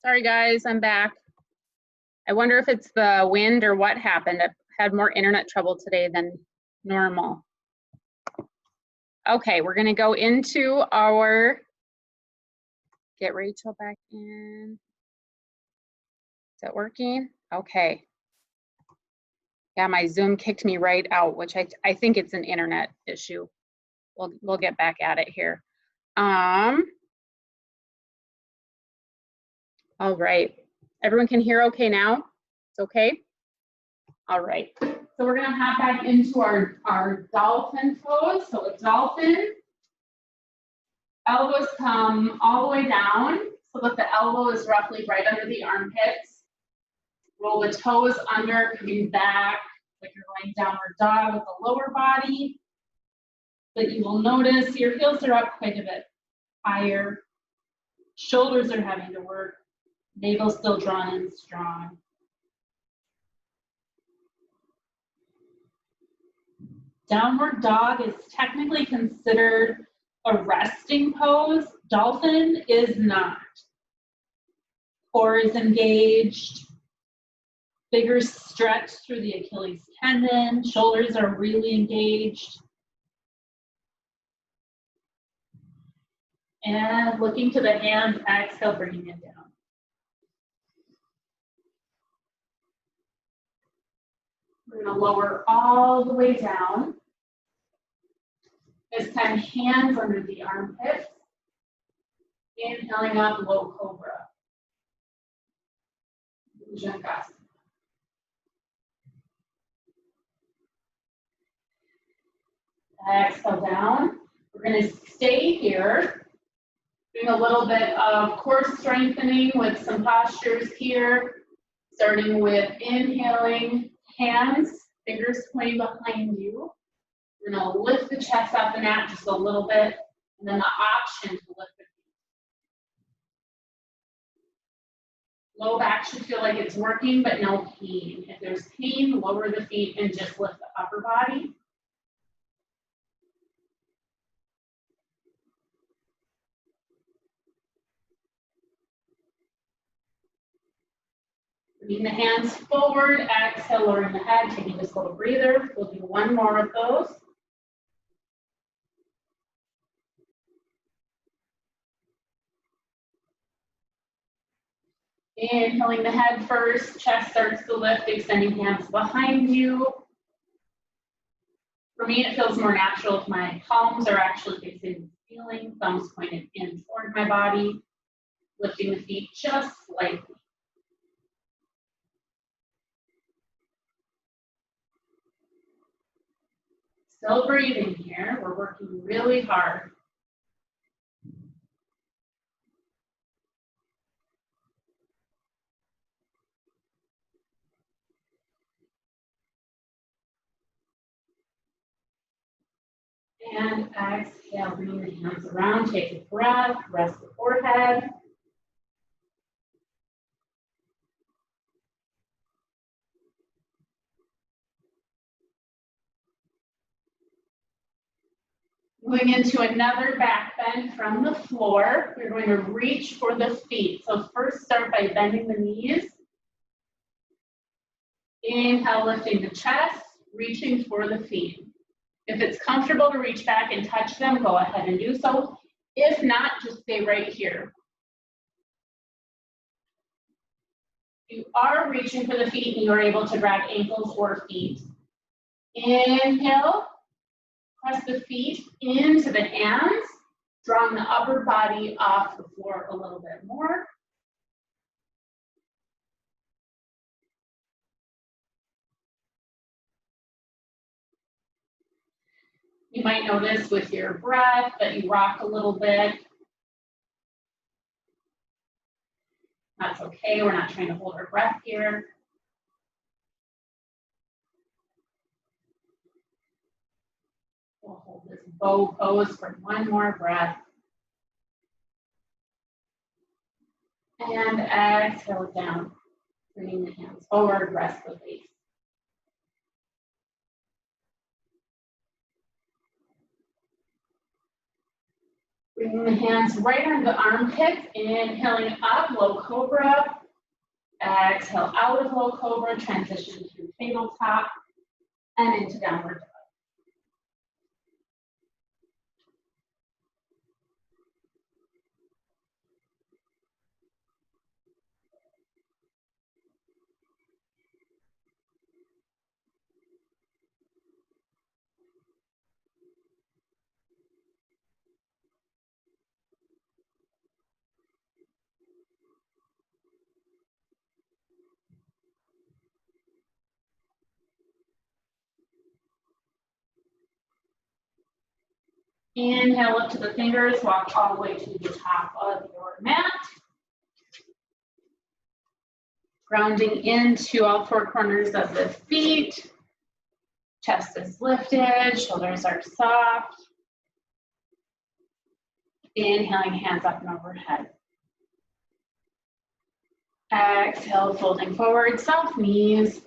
Sorry guys, I'm back. I wonder if it's the wind or what happened. I've had more internet trouble today than normal. Okay, we're gonna go into our, get Rachel back in. Is that working? Okay. Yeah, my Zoom kicked me right out, which I think it's an internet issue. We'll get back at it here. All right, everyone can hear okay now? It's okay? All right, so we're gonna hop back into our dolphin pose. So a dolphin, elbows come all the way down so that the elbow is roughly right under the armpits. Roll the toes under, coming back like you're going downward dog with the lower body. But you will notice your heels are up quite a bit higher. Shoulders are having to work. Navel still drawn in strong. Downward dog is technically considered a resting pose. Dolphin is not. Core is engaged. Bigger stretch through the Achilles tendon. Shoulders are really engaged. And looking to the hands, exhale, bringing it down. We're going to lower all the way down. This time, hands under the armpits. Inhaling up, low cobra. Bhujangasana. Exhale down. We're going to stay here, doing a little bit of core strengthening with some postures here, starting with inhaling, hands, fingers pointing behind you. We're going to lift the chest off the mat just a little bit, and then the option to lift the feet. Low back should feel like it's working, but no pain. If there's pain, lower the feet and just lift the upper body. Bringing the hands forward, exhale, lowering the head, taking this little breather. We'll do one more of those. Inhaling the head first, chest starts to lift, extending hands behind you. For me, it feels more natural if my palms are actually facing the ceiling, thumbs pointed in toward my body, lifting the feet just slightly. Still breathing here, we're working really hard. And exhale, bring the hands around, take a breath, rest the forehead. Moving into another back bend from the floor, we're going to reach for the feet. So first start by bending the knees. Inhale, lifting the chest, reaching for the feet. If it's comfortable to reach back and touch them, go ahead and do so. If not, just stay right here. You are reaching for the feet and you are able to grab ankles or feet. Inhale, press the feet into the hands, drawing the upper body off the floor a little bit more. You might notice with your breath that you rock a little bit. That's okay, we're not trying to hold our breath here. We'll hold this bow pose for one more breath. And exhale down, bringing the hands forward, rest the face. Bringing the hands right under the armpits, inhaling up, low cobra. Exhale out of low cobra, transition to tabletop and into downward dog. Inhale up to the fingers, walk all the way to the top of your mat. Grounding into all four corners of the feet. Chest is lifted, shoulders are soft. Inhaling, hands up and overhead. Exhale, folding forward, soft knees.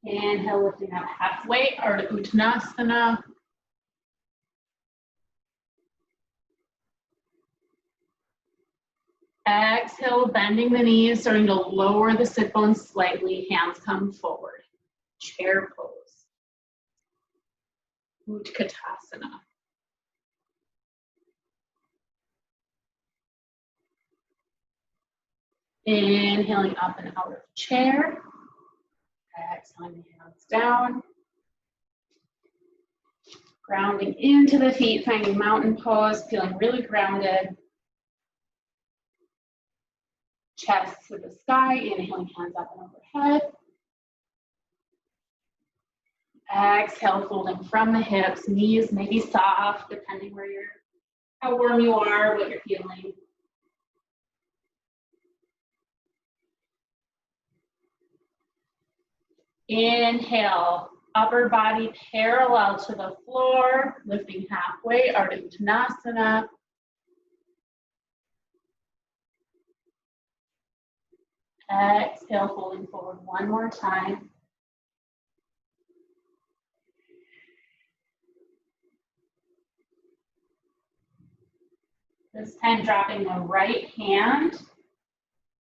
Inhale, lifting up halfway, Ardha Uttanasana. Exhale, bending the knees, starting to lower the sit bones slightly, hands come forward. Chair pose. Utkatasana. Inhaling up and out of chair. Exhaling, hands down. Grounding into the feet, finding mountain pose, feeling really grounded. Chest to the sky, inhaling, hands up and overhead. Exhale, folding from the hips, knees may be soft, depending where you're, how warm you are, what you're feeling. Inhale, upper body parallel to the floor, lifting halfway, Ardha Uttanasana. Exhale, folding forward one more time. This time dropping the right hand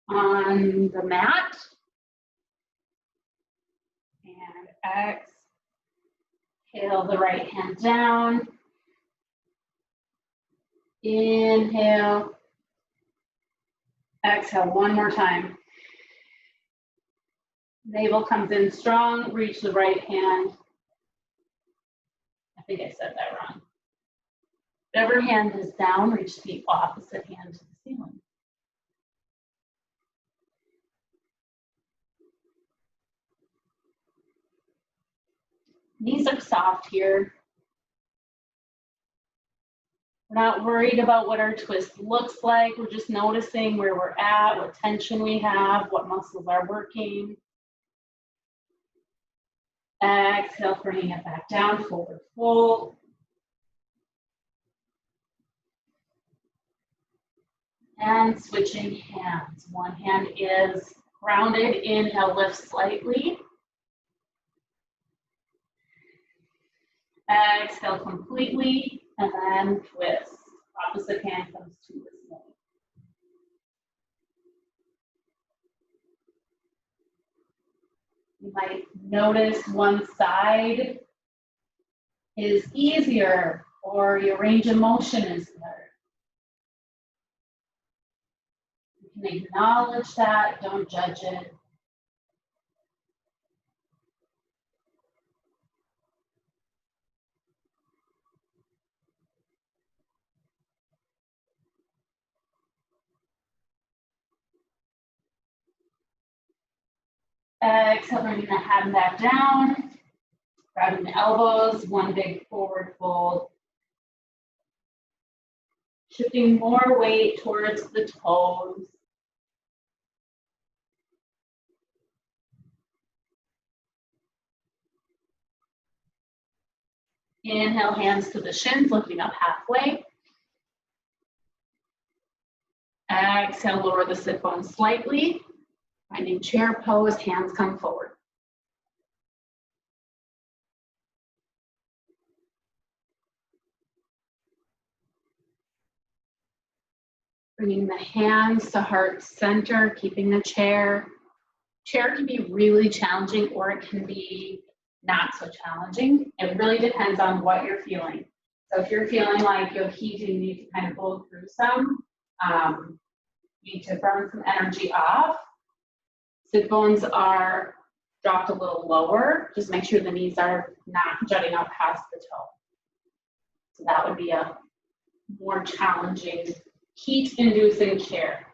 on the mat. And exhale the right hand down. Inhale. Exhale one more time. Navel comes in strong, reach the right hand. I think I said that wrong. Whatever hand is down, reach the opposite hand to the ceiling. Knees are soft here. We're not worried about what our twist looks like. We're just noticing where we're at, what tension we have, what muscles are working. Exhale, bringing it back down, forward fold. And switching hands. One hand is grounded, inhale, lift slightly. Exhale completely, and then twist. Opposite hand comes to the ceiling. You might notice one side is easier, or your range of motion is better. You can acknowledge that, don't judge it. Exhale, bringing the hand back down, grabbing the elbows, one big forward fold. Shifting more weight towards the toes. Inhale, hands to the shins, lifting up halfway. Exhale, lower the sit bones slightly. Finding chair pose, hands come forward. Bringing the hands to heart center, keeping the chair. Chair can be really challenging or it can be not so challenging. It really depends on what you're feeling. So if you're feeling like you have heat and you need to kind of pull through some, you need to burn some energy off. Sit bones are dropped a little lower. Just make sure the knees are not jutting out past the toe. So that would be a more challenging, heat-inducing chair.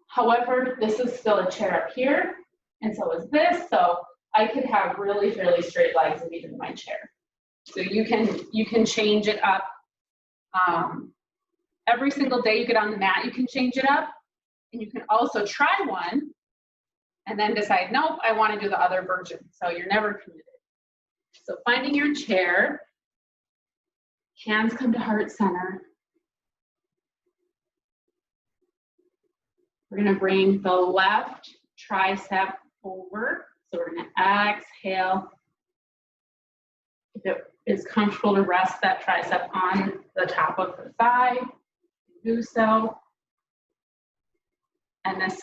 However, this is still a chair up here, and so is this, so I could have really fairly straight legs and be in my chair. So you can change it up. Every single day you get on the mat, you can change it up, and you can also try one, and then decide, nope, I want to do the other version. So you're never committed. So finding your chair, hands come to heart center. We're going to bring the left tricep over. So we're going to exhale. If it is comfortable to rest that tricep on the top of the thigh, do so. And this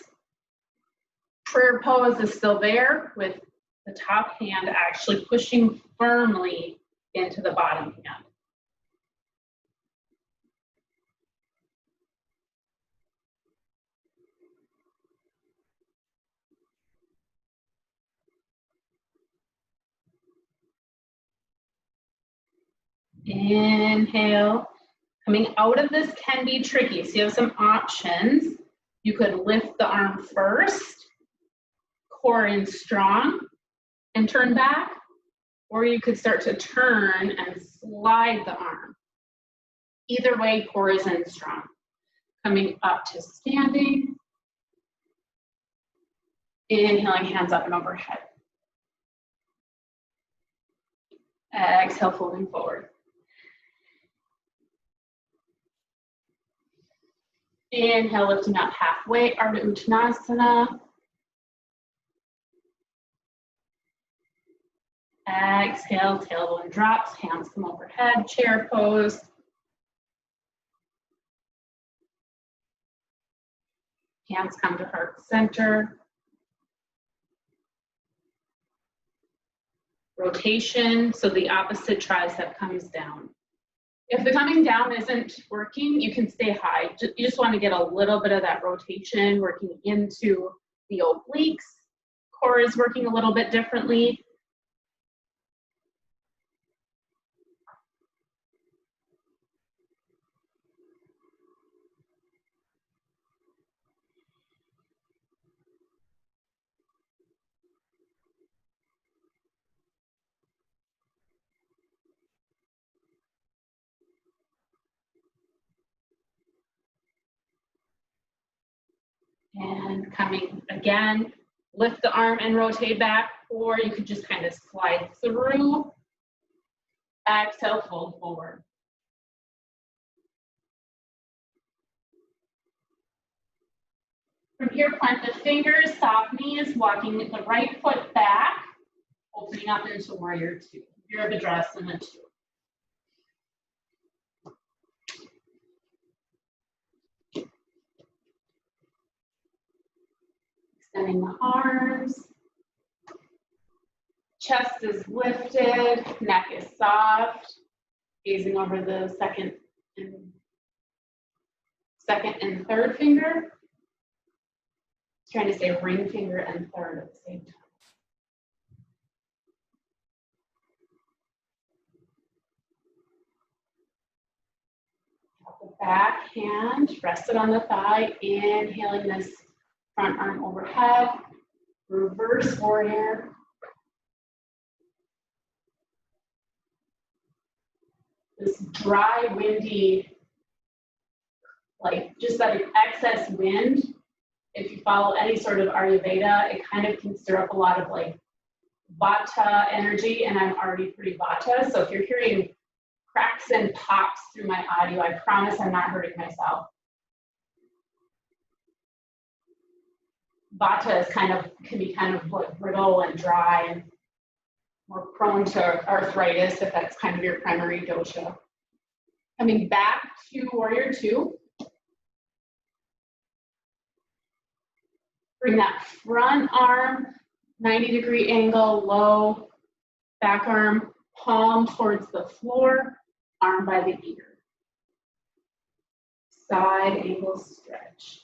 prayer pose is still there with the top hand actually pushing firmly into the bottom hand. Inhale. Coming out of this can be tricky, so you have some options. You could lift the arm first, core in strong, and turn back, or you could start to turn and slide the arm. Either way, core is in strong. Coming up to standing. Inhaling, hands up and overhead. Exhale, folding forward. Inhale, lifting up halfway, Ardha Uttanasana. Exhale, tailbone drops, hands come overhead, chair pose. Hands come to heart center. Rotation, so the opposite tricep comes down. If the coming down isn't working, you can stay high. You just want to get a little bit of that rotation working into the obliques. Core is working a little bit differently. And coming again, lift the arm and rotate back, or you could just kind of slide through. Exhale, fold forward. From here, plant the fingers, soft knees, walking the right foot back, opening up into warrior two. Virabhadrasana 2. Extending the arms. Chest is lifted, neck is soft. Gazing over the second and third finger. Trying to say ring finger and third at the same time. The back hand rested on the thigh, inhaling this front arm overhead, reverse warrior. This dry, windy, like just that excess wind, if you follow any sort of Ayurveda, it kind of can stir up a lot of like Vata energy, and I'm already pretty Vata, so if you're hearing cracks and pops through my audio, I promise I'm not hurting myself. Vata is can be kind of like brittle and dry and more prone to arthritis if that's kind of your primary dosha. Coming back to warrior two. Bring that front arm, 90-degree angle, low, back arm, palm towards the floor, arm by the ear. Side angle stretch.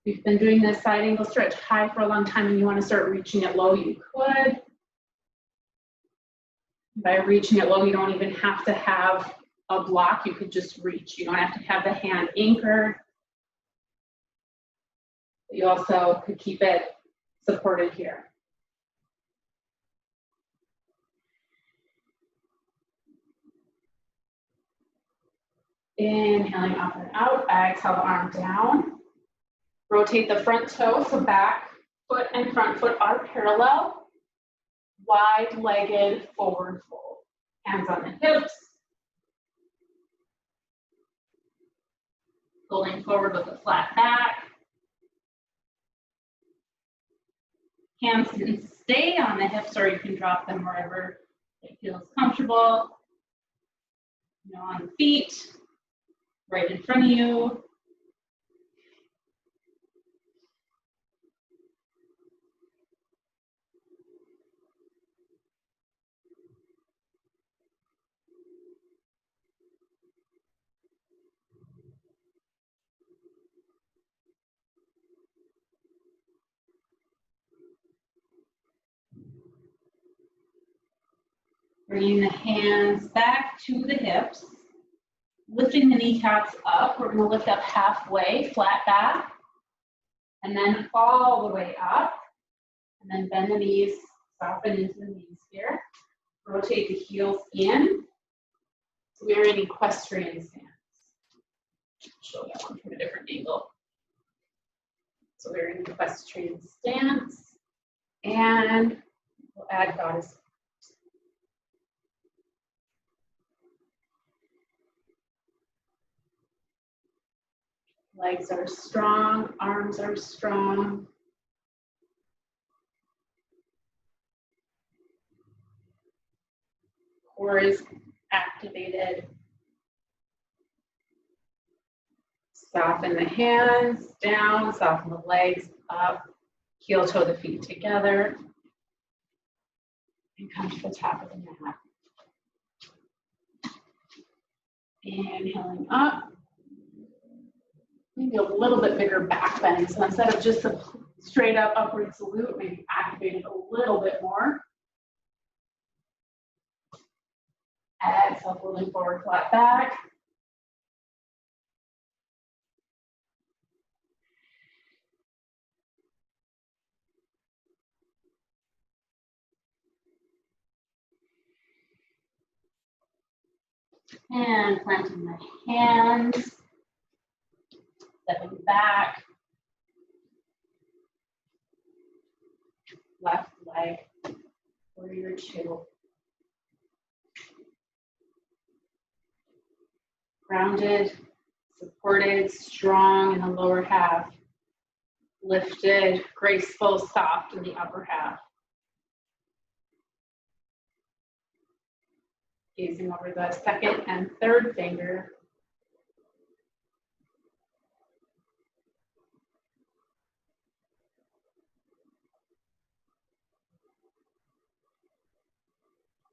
We've been doing this side angle stretch high for a long time and you want to start reaching it low, you could. By reaching it low, you don't even have to have a block, you could just reach. You don't have to have the hand anchored. You also could keep it supported here. Inhaling up and out, exhale the arm down. Rotate the front toe, so back foot and front foot are parallel. Wide-legged forward fold. Hands on the hips. Folding forward with a flat back. Hands can stay on the hips or you can drop them wherever it feels comfortable. On the feet, right in front of you. Bringing the hands back to the hips, lifting the kneecaps up. We're going to lift up halfway, flat back, and then all the way up, and then bend the knees, soften into the knees here. Rotate the heels in. So we are in equestrian stance. Show that one from a different angle. So we're in equestrian stance, and we'll add goddess. Legs are strong, arms are strong. Core is activated. Soften the hands down, soften the legs up, heel toe the feet together, and come to the top of the mat. Inhaling up. Maybe a little bit bigger back bend. So instead of just a straight up upward salute, maybe activate it a little bit more. Exhale, folding forward, flat back. And planting the hands. Stepping back, left leg, warrior two. Grounded, supported, strong in the lower half. Lifted, graceful, soft in the upper half. Gazing over the second and third finger.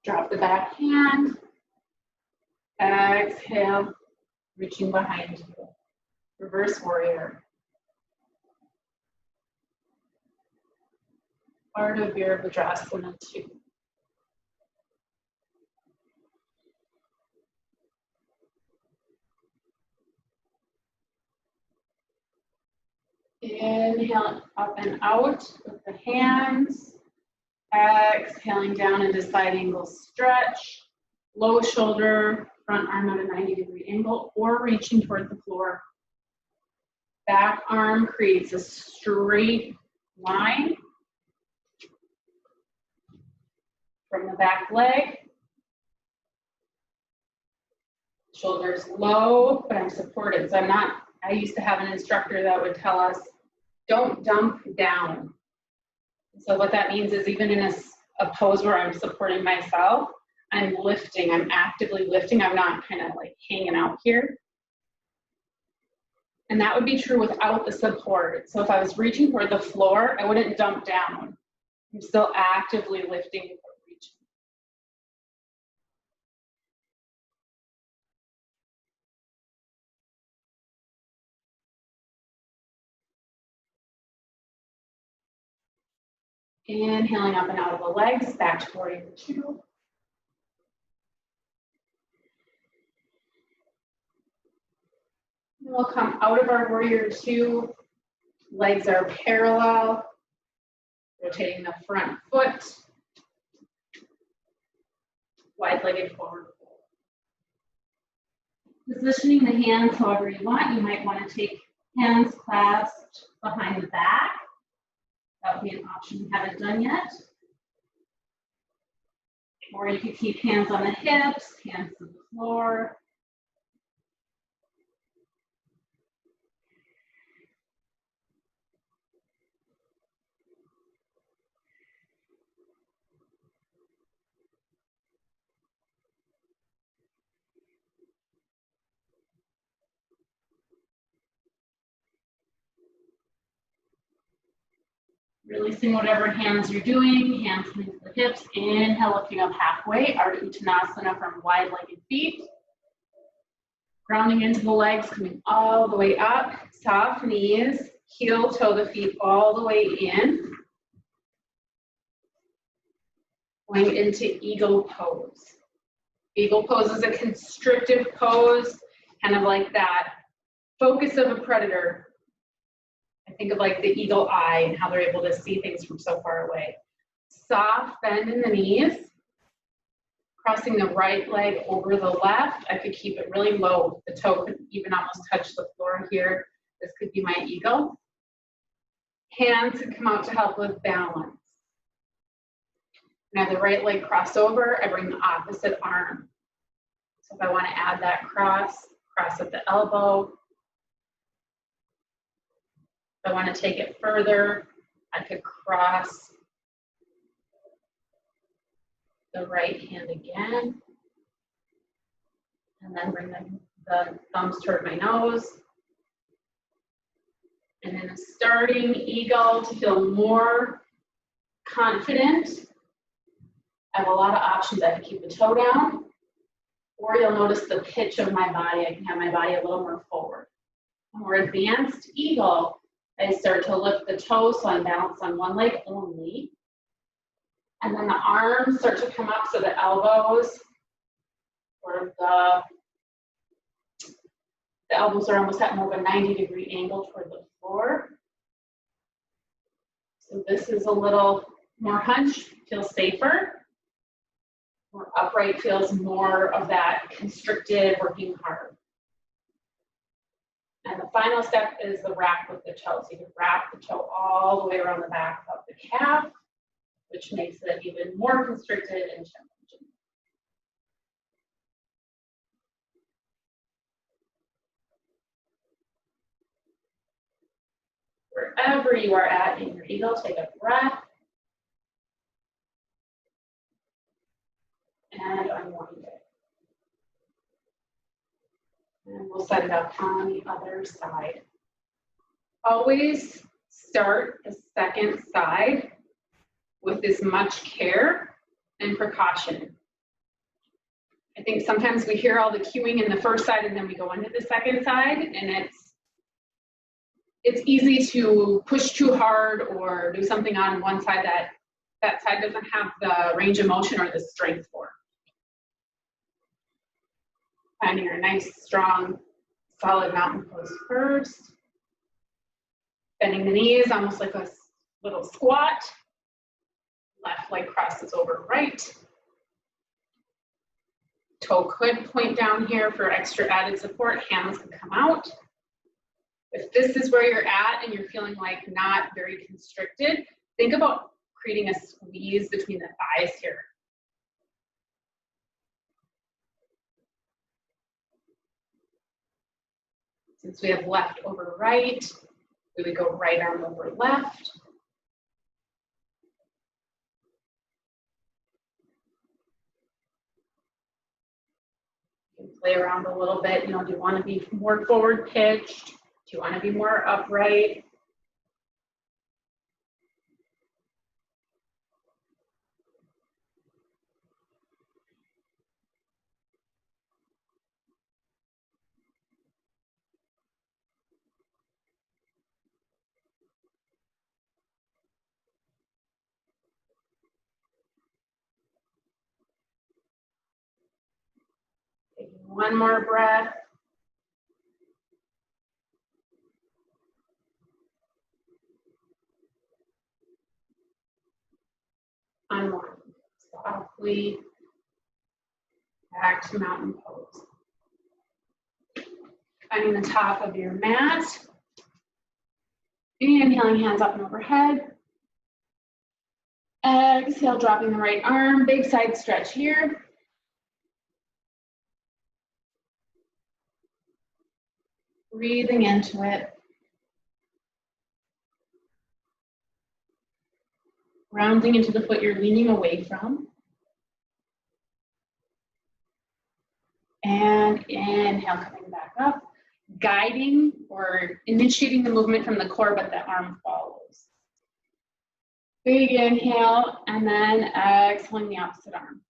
Drop the back hand. Exhale, reaching behind you. Reverse warrior. Ardha Virabhadrasana 2. Inhale up and out with the hands. Exhaling down into side angle stretch. Low shoulder, front arm at a 90-degree angle, or reaching toward the floor. Back arm creates a straight line from the back leg. Shoulders low, but I'm supported. So I used to have an instructor that would tell us Don't dump down. So what that means is even in a pose where I'm supporting myself, I'm lifting, I'm actively lifting. I'm not kind of like hanging out here. And that would be true without the support. So if I was reaching for the floor, I wouldn't dump down. I'm still actively lifting or reaching. Inhaling up and out of the legs, back to warrior two. We'll come out of our warrior two. Legs are parallel. Rotating the front foot. Wide-legged forward fold. Positioning the hands however you want. You might want to take hands clasped behind the back. That would be an option we haven't done yet. Or you could keep hands on the hips, hands to the floor. Releasing whatever hands you're doing, hands coming to the hips. Inhale, lifting up halfway, Ardha Uttanasana from wide-legged feet. Grounding into the legs, coming all the way up. Soft knees, heel toe the feet all the way in. Going into eagle pose. Eagle pose is a constrictive pose, kind of like that focus of a predator. I think of like the eagle eye and how they're able to see things from so far away. Soft bend in the knees. Crossing the right leg over the left. I could keep it really low. The toe could even almost touch the floor here. This could be my eagle. Hands could come out to help with balance. And I have the right leg crossed over. I bring the opposite arm. So if I want to add that cross at the elbow. If I want to take it further, I could cross the right hand again. And then bring the thumbs toward my nose. And in a starting eagle, to feel more confident, I have a lot of options. I can keep the toe down, or you'll notice the pitch of my body. I can have my body a little more forward. A more advanced eagle, I start to lift the toes so I'm balanced on one leg only. And then the arms start to come up so the elbows, or the elbows are almost at more of a 90-degree angle toward the floor. So this is a little more hunch, feels safer. More upright feels more of that constricted, working hard. And the final step is the wrap with the toe. So you can wrap the toe all the way around the back of the calf, which makes it even more constricted and challenging. Wherever you are at in your eagle, take a breath. And unwind it. And we'll set it up on the other side. Always start the second side with as much care and precaution. I think sometimes we hear all the cueing in the first side and then we go into the second side, and it's easy to push too hard or do something on one side that side doesn't have the range of motion or the strength for. Finding a nice, strong, solid mountain pose first. Bending the knees, almost like a little squat. Left leg crosses over right. Toe could point down here for extra added support. Hands can come out. If this is where you're at and you're feeling like not very constricted, think about creating a squeeze between the thighs here. Since we have left over right, We would go right arm over left. You can play around a little bit. You know, do you want to be more forward pitched? Do you want to be more upright? Taking one more breath. Unwind softly back to mountain pose. Finding the top of your mat. Inhaling, hands up and overhead. Exhale, dropping the right arm, big side stretch here. Breathing into it. Rounding into the foot you're leaning away from. And inhale, coming back up. Guiding or initiating the movement from the core, but the arm follows. Big inhale, and then exhaling the opposite arm.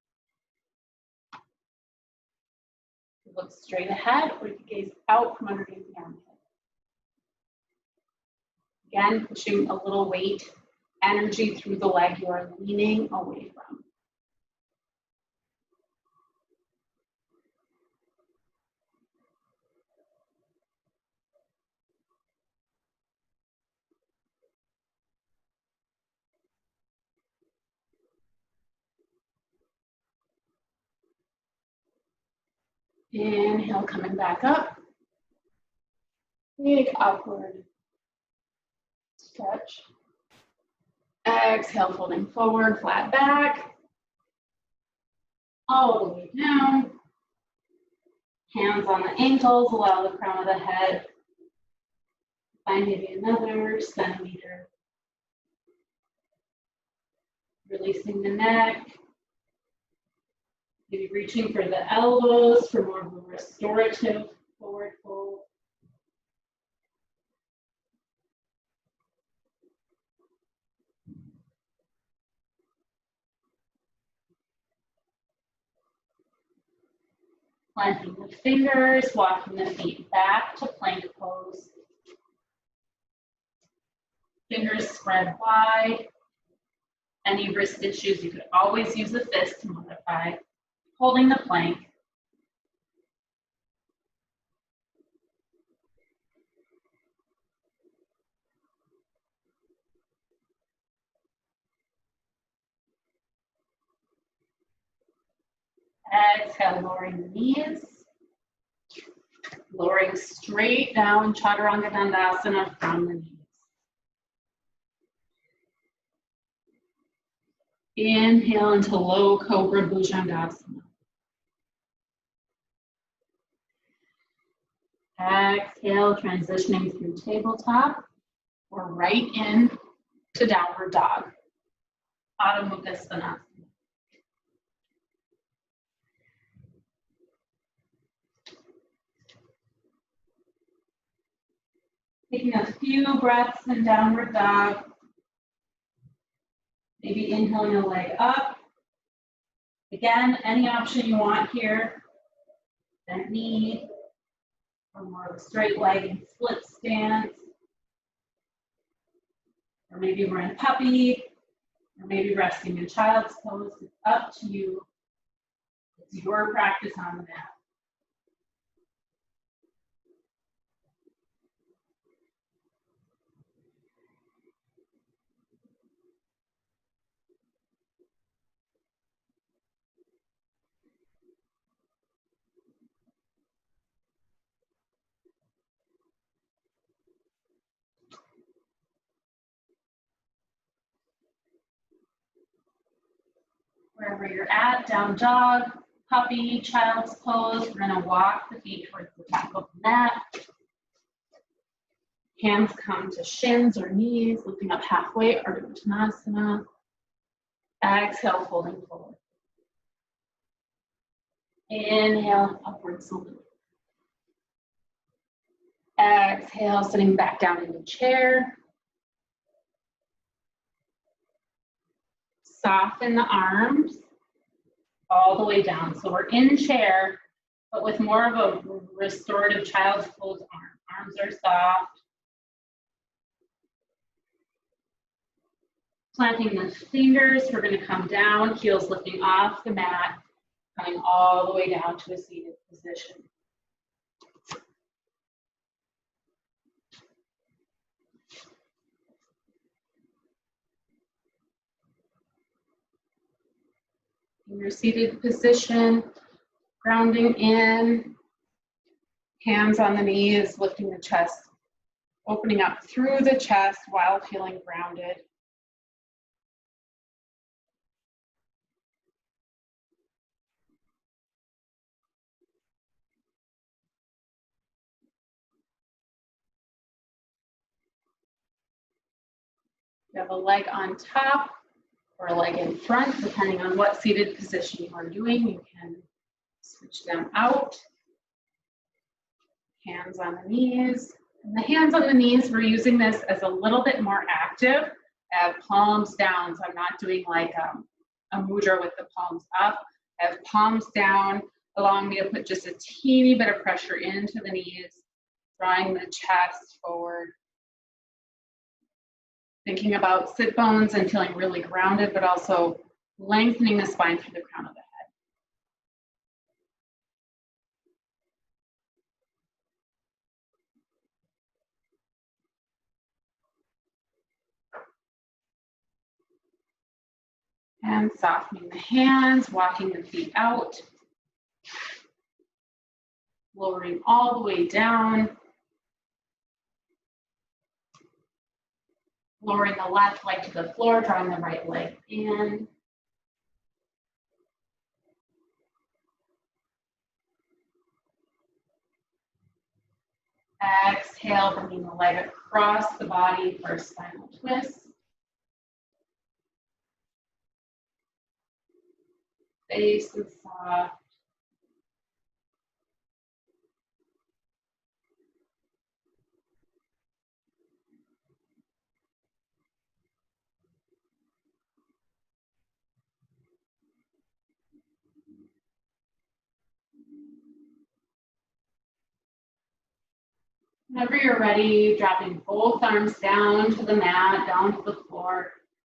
Look straight ahead, or you can gaze out from underneath the armpit. Again, pushing a little weight, energy through the leg you are leaning away from. Inhale, coming back up. Big upward stretch. Exhale, folding forward, flat back. All the way down. Hands on the ankles, allow the crown of the head. Find maybe another centimeter. Releasing the neck. Maybe reaching for the elbows for more of a restorative forward fold. Planting the fingers, walking the feet back to plank pose. Fingers spread wide. Any wrist issues, you could always use a fist to modify. Holding the plank. Exhale, lowering the knees. Lowering straight down, Chaturanga Dandasana from the knees. Inhale into low cobra Bhujangasana. Exhale, transitioning through tabletop or right in to downward dog. Adho Mukha Svanasana. Taking a few breaths in downward dog. Maybe inhaling a leg up. Again, any option you want here. Bent knee, or more of a straight leg and split stance. Or maybe we're in puppy, or maybe resting in child's pose. It's up to you. It's your practice on the mat. Wherever you're at, down dog, puppy, child's pose. We're gonna walk the feet towards the top of the mat. Hands come to shins or knees, lifting up halfway, Ardha Uttanasana. Exhale, folding forward. Inhale, upward salute. Exhale, sitting back down into chair. Soften the arms all the way down. So we're in chair, but with more of a restorative child's pose arm. Arms are soft. Planting the fingers, we're going to come down, heels lifting off the mat, coming all the way down to a seated position. In your seated position, grounding in, hands on the knees, lifting the chest, opening up through the chest while feeling grounded. You have a leg on top or a leg in front, depending on what seated position you are doing. You can switch them out. Hands on the knees. And the hands on the knees, we're using this as a little bit more active. I have palms down, so I'm not doing like a mudra with the palms up. I have palms down, allowing me to put just a teeny bit of pressure into the knees, drawing the chest forward. Thinking about sit bones and feeling really grounded, but also lengthening the spine through the crown of the head. And softening the hands, walking the feet out. Lowering all the way down. Lowering the left leg to the floor, drawing the right leg in. Exhale, bringing the leg across the body for a spinal twist. Face and soft. Whenever you're ready, dropping both arms down to the mat, down to the floor,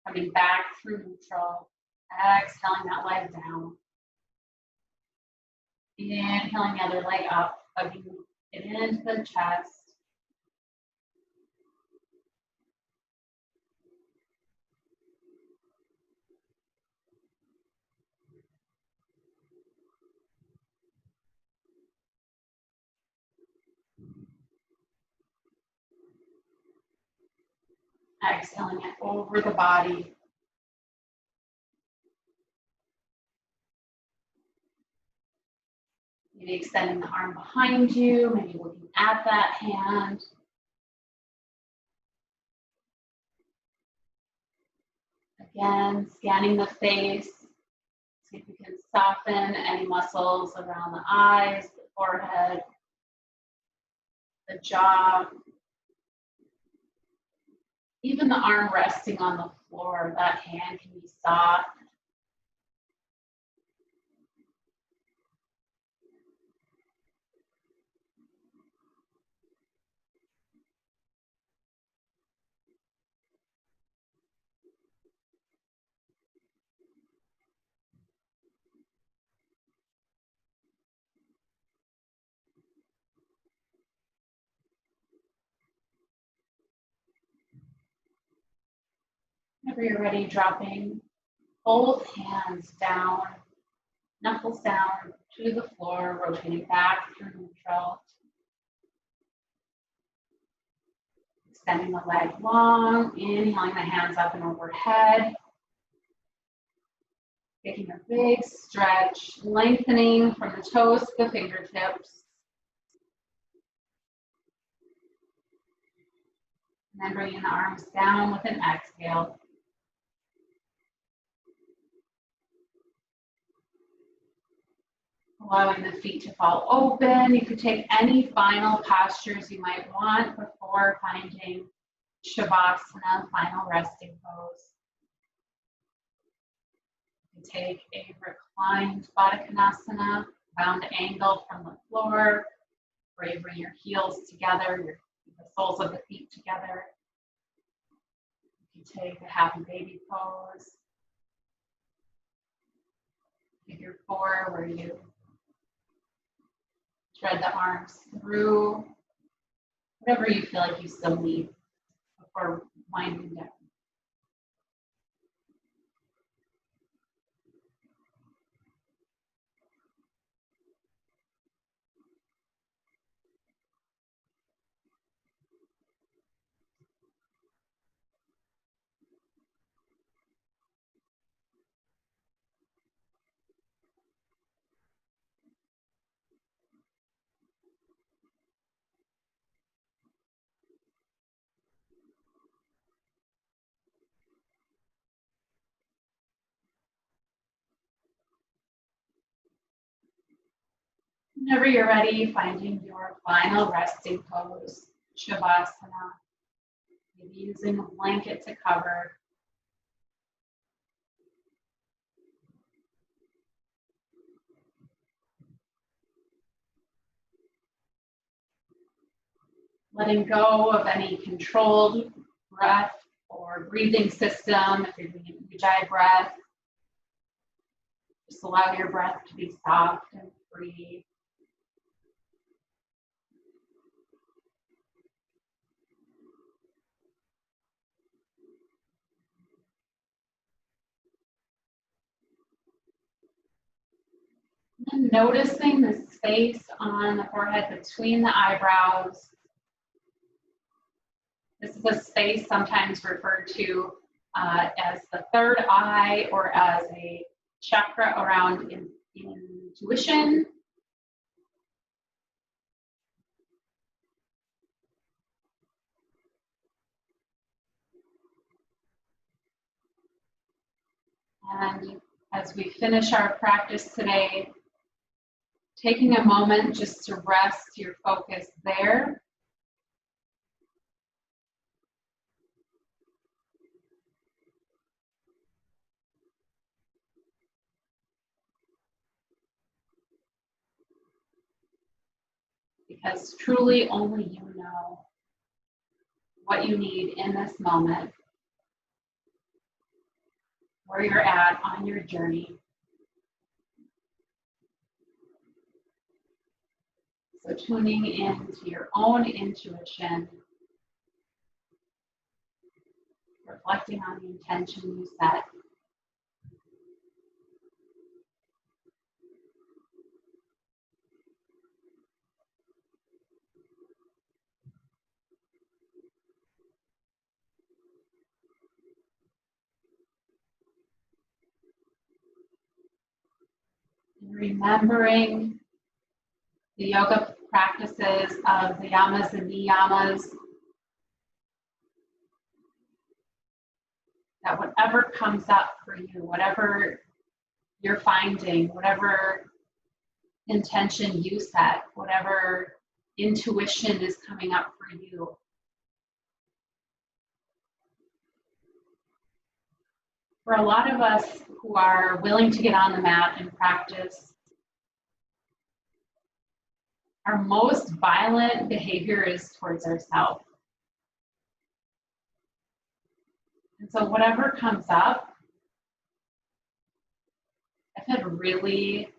coming back through neutral. Exhaling that leg down. Inhaling the other leg up, hugging it into the chest. Exhaling it over the body. Maybe extending the arm behind you, maybe looking at that hand. Again, scanning the face. See if you can soften any muscles around the eyes, the forehead, the jaw. Even the arm resting on the floor, that hand can be soft. Whenever you're ready, dropping both hands down, knuckles down to the floor, rotating back through neutral. Extending the leg long, inhaling the hands up and overhead. Taking a big stretch, lengthening from the toes to the fingertips. And then bringing the arms down with an exhale. Allowing the feet to fall open. You could take any final postures you might want before finding Shavasana, final resting pose. You can take a reclined Baddha Konasana, round angle from the floor, where you bring your heels together, the soles of the feet together. You can take a happy baby pose. Figure 4, where you thread the arms through, whatever you feel like you still need before winding down. Whenever you're ready, finding your final resting pose, Shavasana. Maybe using a blanket to cover. Letting go of any controlled breath or breathing system. If you're doing a Ujjayi breath, just allow your breath to be soft and free. And noticing the space on the forehead between the eyebrows. This is a space sometimes referred to as the third eye or as a chakra around intuition. And as we finish our practice today, taking a moment just to rest your focus there. Because truly only you know what you need in this moment, where you're at on your journey. So tuning into your own intuition, reflecting on the intention you set. And remembering the yoga practices of the yamas and niyamas, that whatever comes up for you, whatever you're finding, whatever intention you set, whatever intuition is coming up for you, for a lot of us who are willing to get on the mat and practice, our most violent behavior is towards ourselves. And so whatever comes up, I've had really,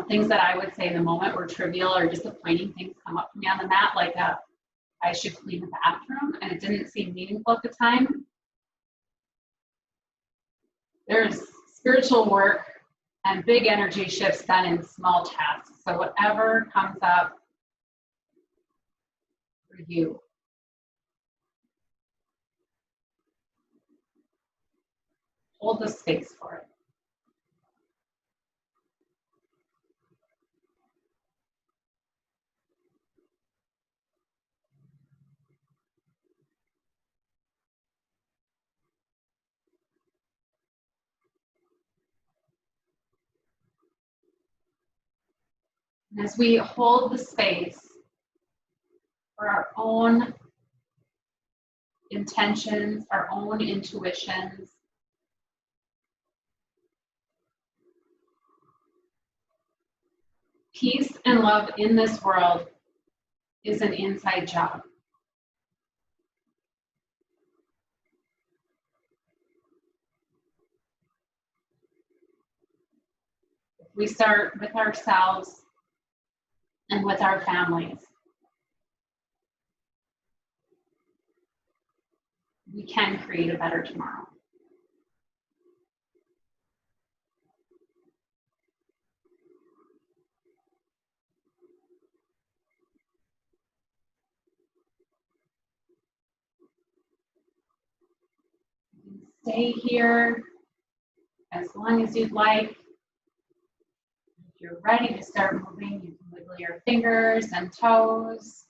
things that I would say in the moment were trivial or disappointing things come up to me on the mat, like I should clean the bathroom, and it didn't seem meaningful at the time. There's spiritual work and big energy shifts done in small tasks. So whatever comes up for you, hold the space for it. And as we hold the space for our own intentions, our own intuitions, peace and love in this world is an inside job. We start with ourselves and with our families. We can create a better tomorrow. You can stay here as long as you'd like. If you're ready to start moving, you can wiggle your fingers and toes.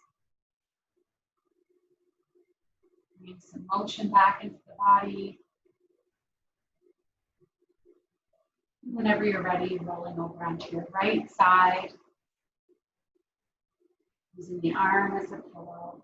Bring some motion back into the body. Whenever you're ready, rolling over onto your right side, using the arm as a pillow.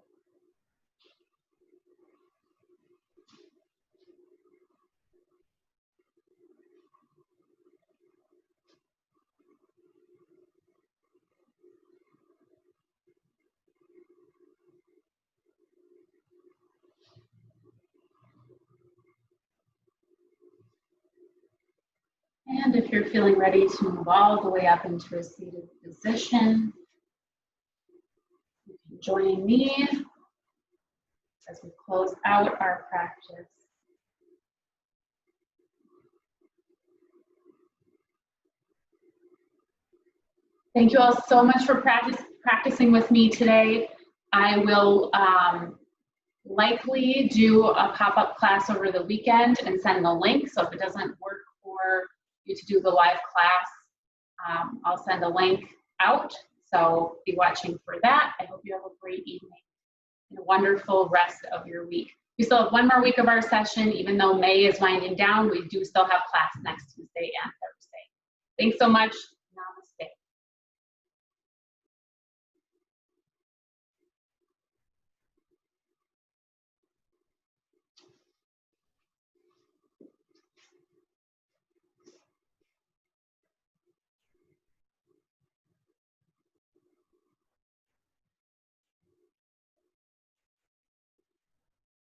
And if you're feeling ready to move all the way up into a seated position, you can join me as we close out our practice. Thank you all so much for practicing with me today. I will likely do a pop-up class over the weekend and send the link. So if it doesn't work for you to do the live class, I'll send a link out. So be watching for that. I hope you have a great evening and a wonderful rest of your week. We still have one more week of our session. Even though May is winding down, we do still have class next Tuesday and Thursday. Thanks so much.